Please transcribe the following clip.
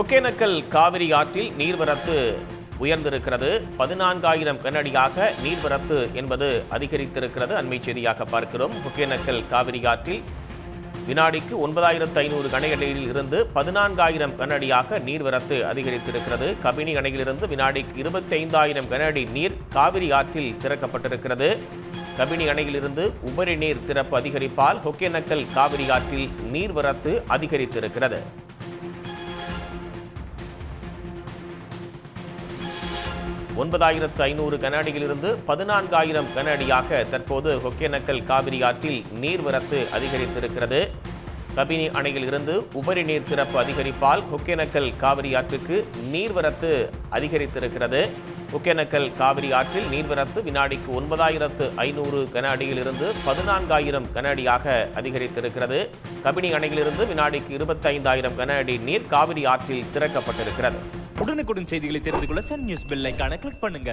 ஒகேனக்கல் காவிரி ஆற்றில் நீர்வரத்து உயர்ந்திருக்கிறது. 14,000 கனஅடியாக நீர்வரத்து என்பது அதிகரித்திருக்கிறது. அண்மை செய்தியாக பார்க்கிறோம். ஒகேனக்கல் காவிரி ஆற்றில் வினாடிக்கு 9,500 கனஅடியில் இருந்து 14,000 கனஅடியாக நீர்வரத்து அதிகரித்திருக்கிறது. கபினி அணையிலிருந்து வினாடிக்கு 25,000 கனஅடி நீர் காவிரி ஆற்றில் திறக்கப்பட்டிருக்கிறது. கபினி அணையிலிருந்து உபரி நீர் திறப்பு அதிகரிப்பால் ஒகேனக்கல் காவிரி ஆற்றில் நீர்வரத்து அதிகரித்திருக்கிறது. $9,500 கனஅடியிலிருந்து 14,000 கனஅடியாக தற்போது ஒகேனக்கல் காவிரி ஆற்றில் நீர்வரத்து அதிகரித்திருக்கிறது. கபினி அணையில் இருந்து உபரி நீர் திறப்பு அதிகரிப்பால் ஒகேனக்கல் காவிரி ஆற்றுக்கு நீர்வரத்து அதிகரித்திருக்கிறது. ஒகேனக்கல் காவிரி ஆற்றில் நீர்வரத்து வினாடிக்கு 9,500 கனஅடியிலிருந்து 14,000 கனஅடியாக அதிகரித்திருக்கிறது. கபினி அணையிலிருந்து வினாடிக்கு 25,000 கனஅடி நீர் காவிரி ஆற்றில் திறக்கப்பட்டிருக்கிறது. உடனுக்குடன் செய்திகளை தெரிந்து கொள்ள சன் நியூஸ் பெல் ஐகானை கிளிக் பண்ணுங்க.